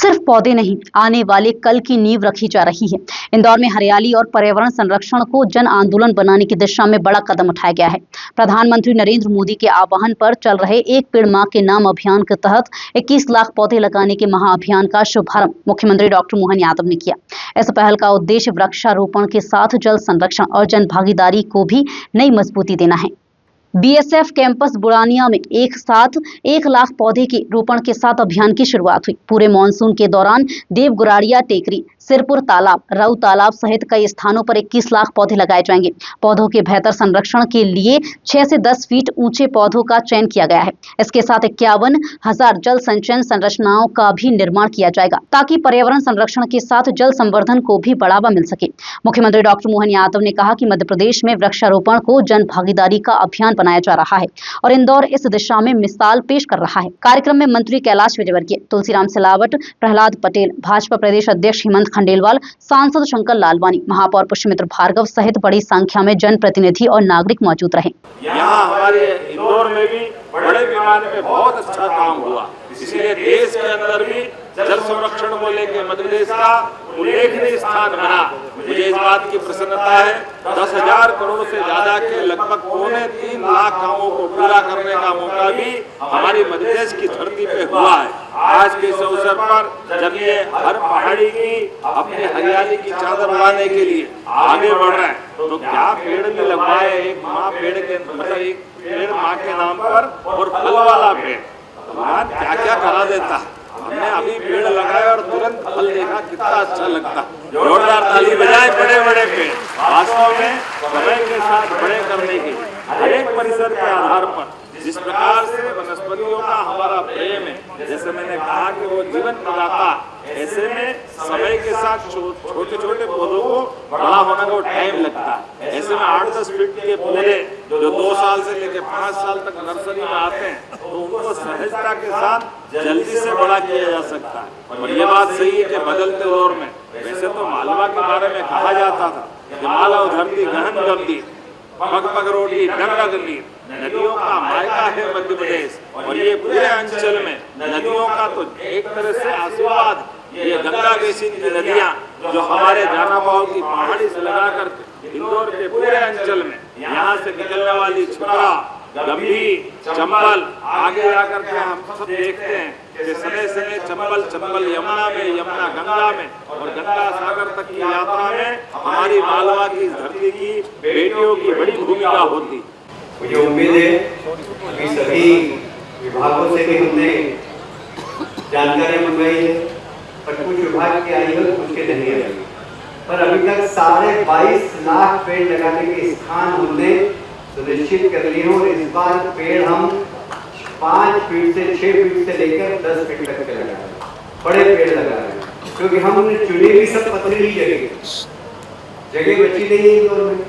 सिर्फ पौधे नहीं, आने वाले कल की नींव रखी जा रही है। इंदौर में हरियाली और पर्यावरण संरक्षण को जन आंदोलन बनाने की दिशा में बड़ा कदम उठाया गया है। प्रधानमंत्री नरेंद्र मोदी के आह्वान पर चल रहे एक पेड़ मां के नाम अभियान के तहत 21 लाख पौधे लगाने के महाअभियान का शुभारंभ मुख्यमंत्री डॉक्टर मोहन यादव ने किया। इस पहल का उद्देश्य वृक्षारोपण के साथ जल संरक्षण और जन भागीदारी को भी नई मजबूती देना है। बीएसएफ कैंपस बुरानिया में एक साथ 1 लाख पौधे के रोपण के साथ अभियान की शुरुआत हुई। पूरे मानसून के दौरान देवगुराड़िया टेकरी, सिरपुर तालाब, राऊ तालाब सहित कई स्थानों पर 21 लाख पौधे लगाए जाएंगे। पौधों के बेहतर संरक्षण के लिए 6 से 10 फीट ऊंचे पौधों का चयन किया गया है। इसके साथ 51,000 जल संचयन संरचनाओं का भी निर्माण किया जाएगा, ताकि पर्यावरण संरक्षण के साथ जल संवर्धन को भी बढ़ावा मिल सके। मुख्यमंत्री डॉक्टर मोहन यादव ने कहा कि मध्य प्रदेश में वृक्षारोपण को जन भागीदारी का अभियान बनाया जा रहा है और इंदौर इस दिशा में मिसाल पेश कर रहा है। कार्यक्रम में मंत्री कैलाश विजयवर्गीय, तुलसीराम सिलावट, प्रहलाद पटेल, भाजपा प्रदेश अध्यक्ष हेमंत खंडेलवाल, सांसद शंकर लालवानी, महापौर पुष्यमित्र भार्गव सहित बड़ी संख्या में जनप्रतिनिधि और नागरिक मौजूद रहे। यहाँ हमारे इंदौर में भी बड़े पैमाने पे बहुत अच्छा काम हुआ, इसलिए देश के अंदर भी जल संरक्षण को लेकर मध्य प्रदेश का उल्लेखनीय स्थान बना। मुझे इस बात की प्रसन्नता है, 10,000 करोड़ से ज्यादा के लगभग 2.25 लाख कामों को पूरा करने का मौका भी हमारी मध्य प्रदेश की धरती पे हुआ है। आज के इस अवसर पर जब ये हर पहाड़ी की अपनी हरियाली की चादर उड़ाने के लिए आगे बढ़ रहे हैं, तो क्या पेड़ भी लगवाए, एक माँ पेड़ के मतलब एक पेड़ माँ के नाम पर और फल वाला पेड़, भगवान क्या क्या करा देता है। हमने अभी पेड़ लगाए और तुरंत फल देखा, कितना अच्छा लगता। जोरदार ताली बजाए। बड़े बड़े पेड़ वास्तव में समय के साथ बड़े करने के हर एक परिसर के आधार पर जिस प्रकार से वनस्पतियों का हमारा प्रेम है, जैसे मैंने कहा कि वो जीवन प्रदाता, ऐसे में समय के साथ छोटे छोटे पौधों को बड़ा होने को टाइम लगता है। ऐसे में 8-10 फीट के पौधे जो 2 साल से लेकर 5 साल तक नर्सरी में आते हैं, तो उनको सहजता के साथ जल्दी से बड़ा किया जा सकता है। और ये बात सही है कि बदलते दौर में, वैसे तो मालवा के बारे में कहा जाता था कि मालव धरती गहन गंभीर, पग पग रोटी गंगा गंभीर, नदियों का मायका है मध्य प्रदेश। और ये पूरे अंचल में नदियों का तो एक तरह से आशीर्वाद, ये गंगा बेसिन की नदियां जो हमारे जानाबाव की पहाड़ी से लगाकर इंदौर के पूरे अंचल में यहाँ से निकलने वाली छपरा, गंभीर, चंबल, आगे जाकर के हम सब देखते हैं कि समय समय चंबल यमुना में, यमुना गंगा में और गंगा सागर तक की यात्रा में हमारी मालवा की धरती की बेटियों की बड़ी भूमिका होती। मुझे उम्मीद है कि सभी विभागों से भी हमने जानकारी मंगवाई है, पर कुछ विभाग की आई है, कुछ के नहीं आई, पर अभी तक 22.5 लाख पेड़ लगाने के स्थान हमने सुनिश्चित कर लिए हैं। और इस बार पेड़ हम 5 फीट से 6 फीट से लेकर 10 फीट तक के लगा रहे हैं, बड़े पेड़ लगा रहे हैं, क्योंकि हमने चुनी भी सब पथरीली जगह बची नहीं है इंदौर में,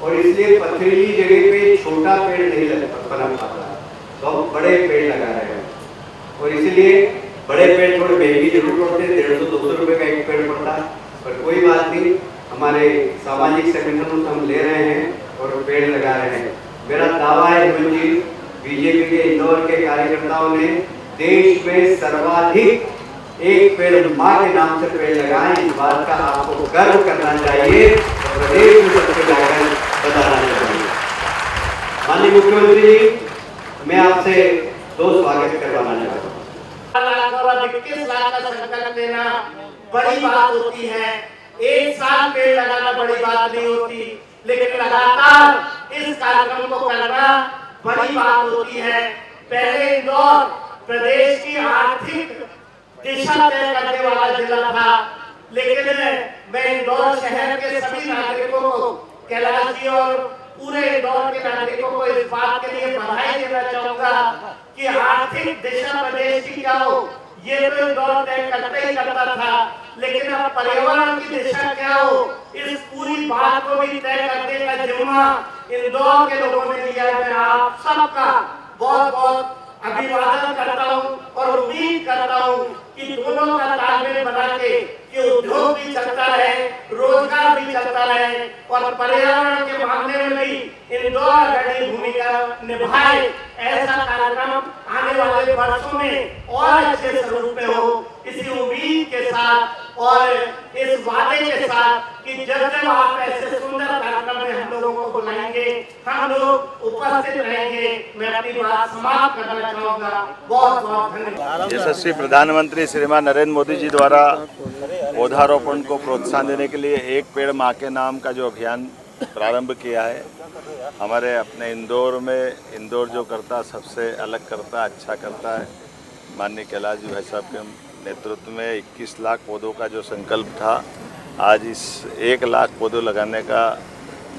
और इसलिए पथरीली जगह पे छोटा पेड़ नहीं पनप पाता, तो हम बड़े पेड़ लगा रहे हैं। और इसलिए बड़े पेड़ थोड़े महंगी जरूर पड़ते हैं, 150-200 रुपये का एक पेड़ पड़ता है, पर कोई बात नहीं, हमारे सामाजिक संगठनों से हम ले रहे हैं और पेड़ लगा रहे हैं। मेरा दावा है हेमंत जी, बीजेपी के इंदौर के कार्यकर्ताओं ने देश में सर्वाधिक एक पेड़ माँ के नाम से पेड़ लगाए, इस बात का आपको गर्व करना चाहिए और प्रदेश में सबसे जाकर बताना चाहिए। माननीय मुख्यमंत्री जी, मैं आपसे 2 स्वागत करवाना चाहता हूँ। 21 लाख का संकल्प लेना बड़ी बात होती है, एक साल पेड़ लगाना बड़ी बात नहीं होती, लेकिन लगातार इस कार्यक्रम को करना बड़ी बात होती है। पहले इंदौर प्रदेश की आर्थिक दिशा तय करने वाला जिला था, लेकिन मैं इंदौर शहर के सभी नागरिकों को, कैलाश जी और पूरे इंदौर के नागरिकों को इस बात के लिए बधाई देना चाहूंगा कि आर्थिक दिशा प्रदेश की क्या हो, ये तो इंदौर तय करता ही करता था, लेकिन अब पर्यावरण की दिशा क्या हो, इस पूरी बात को भी तय करने का जिम्मा इंदौर के लोगों ने लिया है। मैं आप सबका बहुत बहुत अभिवादन करता हूँ और उम्मीद करता हूँ कि दोनों का तालमेल बना के कि उद्योग भी चलता रहे, रोजगार भी चलता रहे और पर्यावरण के मामले में भी इंदौर बड़ी भूमिका निभाए। ऐसा कार्यक्रम आने वाले वर्षों में और अच्छे स्वरूप में हो, इसी उम्मीद साथ और इस वादे के साथ कि जब जब आप ऐसे सुंदर कार्यक्रम में हम लोगों को बुलाएंगे हम लोग उपस्थित रहेंगे। मैं अपनी बात समाप्त करना चाहूँगा। बहुत बहुत धन्यवाद। यशस्वी प्रधानमंत्री श्रीमान नरेंद्र मोदी जी द्वारा पौधारोपण को प्रोत्साहन देने के लिए एक पेड़ माँ के नाम का जो अभियान प्रारंभ किया है, हमारे अपने इंदौर में, इंदौर जो करता सबसे अलग करता, अच्छा करता है। माननीय कैलाश जी भाई साहब के नेतृत्व में 21 लाख पौधों का जो संकल्प था, आज इस 1 लाख पौधे लगाने का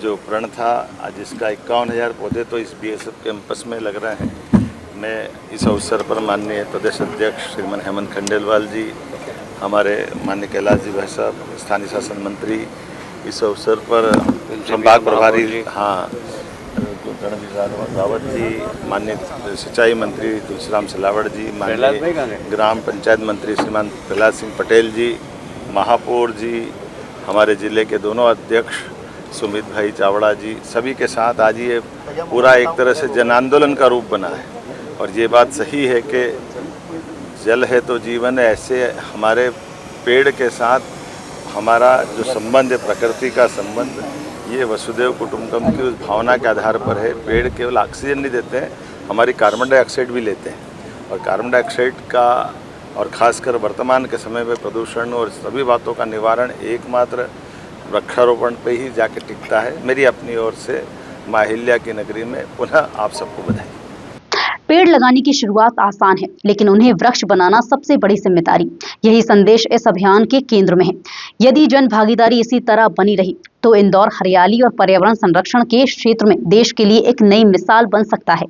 जो प्रण था, आज इसका 51,000 पौधे तो इस BSF कैंपस में लग रहे हैं। मैं इस अवसर पर माननीय प्रदेश अध्यक्ष श्रीमान हेमंत खंडेलवाल जी, हमारे माननीय कैलाश जी भाई साहब स्थानीय शासन मंत्री, इस अवसर पर संभाग प्रभारी रणवीर रावत जी, माननीय सिंचाई मंत्री तुलसीराम सिलावट जी, माननीय ग्राम पंचायत मंत्री श्रीमान प्रहलाद सिंह पटेल जी, महापौर जी, हमारे ज़िले के दोनों अध्यक्ष सुमित भाई चावड़ा जी, सभी के साथ आज ये पूरा एक तरह से जन आंदोलन का रूप बना है। और ये बात सही है कि जल है तो जीवन है। ऐसे हमारे पेड़ के साथ हमारा जो संबंध है, प्रकृति का संबंध, ये वसुदेव कुटुंबकम की उस भावना के आधार पर है। पेड़ केवल ऑक्सीजन नहीं देते हैं, हमारी कार्बन डाइऑक्साइड भी लेते हैं। और कार्बन डाइऑक्साइड का और ख़ासकर वर्तमान के समय में प्रदूषण और सभी बातों का निवारण एकमात्र वृक्षारोपण पे ही जाके टिकता है। मेरी अपनी ओर से माँ अहिल्या की नगरी में पुनः आप सबको बधाई। पेड़ लगाने की शुरुआत आसान है, लेकिन उन्हें वृक्ष बनाना सबसे बड़ी जिम्मेदारी। यही संदेश इस अभियान के केंद्र में है। यदि जन भागीदारी इसी तरह बनी रही तो इंदौर हरियाली और पर्यावरण संरक्षण के क्षेत्र में देश के लिए एक नई मिसाल बन सकता है।